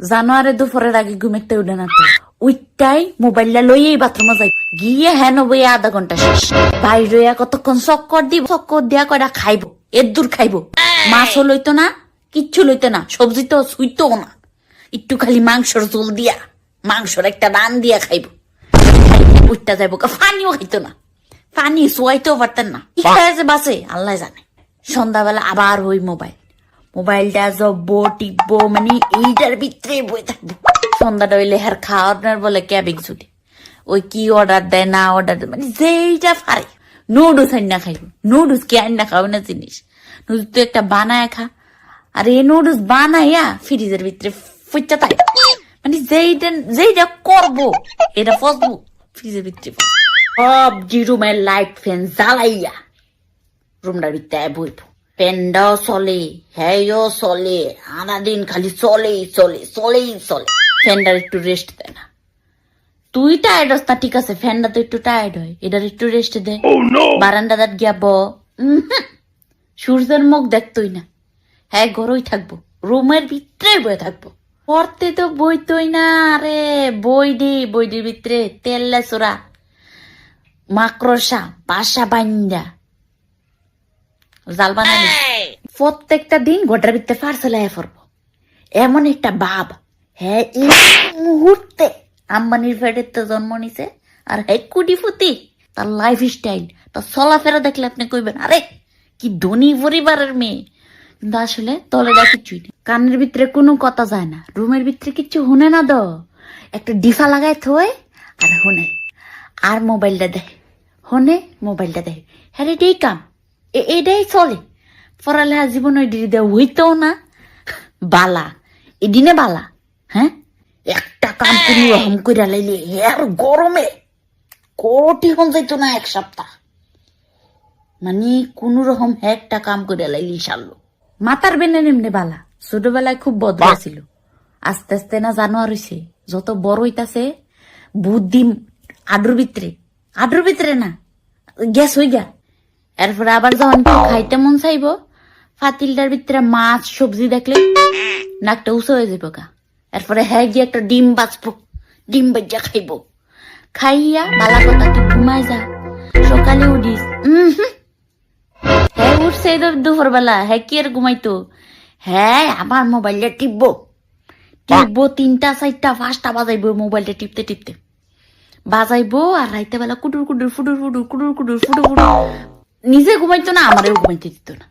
জানুয়ারি দুপুরের আগে ঘুমেতে উঠে না তো ওইটাই মোবাইলটা লইয়েই বাথরুমে যাই গিয়ে হ্যাঁ বইয়া আধা ঘন্টা শেষ বাইরে কতক্ষণ চক্কর দিয়া কয়টা খাইবো এর দূর খাইবো মাছও লইতো না কিচ্ছু লইতো না সবজি তো সুইতো না একটু খালি মাংসর ঝোল দিয়া মাংসর একটা রান দিয়া খাইবো উঠটা যাইবো পানিও খাইতো না পানি শোয়াইতেও পারতেন না কি খাইছে বাসে আল্লাহ জানে সন্ধ্যাবেলা আবার ওই মোবাইলটা জব্বো টিপবো মানে এইটার ভিতরে বই থাকবো সন্ধ্যাটা হইলে হ্যার খাওয়ার বলে ক্যাবেগ ছুটি ওই কি অর্ডার দেয় না অর্ডার দেয় মানে যেইটা পারে নুডলস আইনা খাইবো নুডলস কে আইনা খাও না জিনিস নুডলস তুই একটা বানায় খা আর এই নুডলস বানাইয়া ফ্রিজের ভিতরে ফুচা থাকে মানে যেইটা করবো এটা ফসবো ফ্রিজের ভিতরে সব রুমের লাইট ফ্যান জ্বালাইয়া রুমটার ভিতরে বইবো ফ্যানটাও চলে হ্যাঁও চলে সারাদিন খালি চলেই ফ্যানটার একটু রেস্ট দেয় না তুই টায়ার্ড হস না ঠিক আছে ফ্যানটা তো একটু টায়ার্ড হয় এটার একটু রেস্ট দে বারান্দাটা গিয়া সূর্যের মুখ দেখতই না হ্যাঁ ঘরই থাকবো রুমের ভিতরে বয়ে থাকবো পড়তে তো বইতই না আরে বইডির ভিতরে তেল্লা চোরা মাকড়সা বাসা বান্দা জাল বানানি প্রত্যেকটা দিন গোটার ভিতরে পার্সেল আয়া পড়বো এমন একটা ভাব হ্যাঁ এই মুহূর্তে আম্বানির ফেডের তো জন্ম নিছে আর হ্যাঁ কুটিপতি তার লাইফ স্টাইল তার চলাফেরা দেখলে আপনি কইবেন আরে কি ধনী পরিবারের মেয়ে কিন্তু আসলে তলেটা কিছুই নেই কানের ভিতরে কোনো কথা যায় না রুমের ভিতরে কিচ্ছু শুনে না দ একটা ডিফা লাগায় থই আর শুনে আর মোবাইলটা দেয় হনে মোবাইলটা দেয় হ্যাঁ এটাই কাম এটাই চলে পড়ালেখা জীবন ওই ডিড়ি দেওয়া হইতেও না বালা এদিনে বালা হ্যাঁ একটা কাম কোনো রকম করে লাইলে আর গরমে কোটি হন যাইতো না এক সপ্তাহ মানে কোন রকম একটা কাম করে লাইলি সারলো মাতার বেনে এমনি বালা ছোটবেলায় খুব বদলা ছিল আস্তে আস্তে না জানোয়ার হইছে যত বড় হইতাছে বুদ্ধি আডুর ভিতরে না গ্যাস হই গা এরপরে আবার যখন খাইতে মন চাইব ফাতিলটার ভিতরে মাছ সবজি দেখলে নাকটা উঁচু হয়ে যাবো গা এরপরে হ্যাঁ গিয়ে একটা ডিম বাজ্যা খাইবো খাইয়া বালা কথা তুই ঘুমাই যা সকালে উঠিস হ্যাঁ উঠছে দুপুর বেলা হ্যাঁ কি আর ঘুমাইতো হ্যাঁ আমার মোবাইলটা টিপবো 3টা 4টা 5টা বাজাইবো মোবাইলটা টিপতে বাজাইবো আর রাইতে বেলা কুটুর ফুটুর নিজে ঘুমাইতো না আমারও ঘুমাইতে দিত না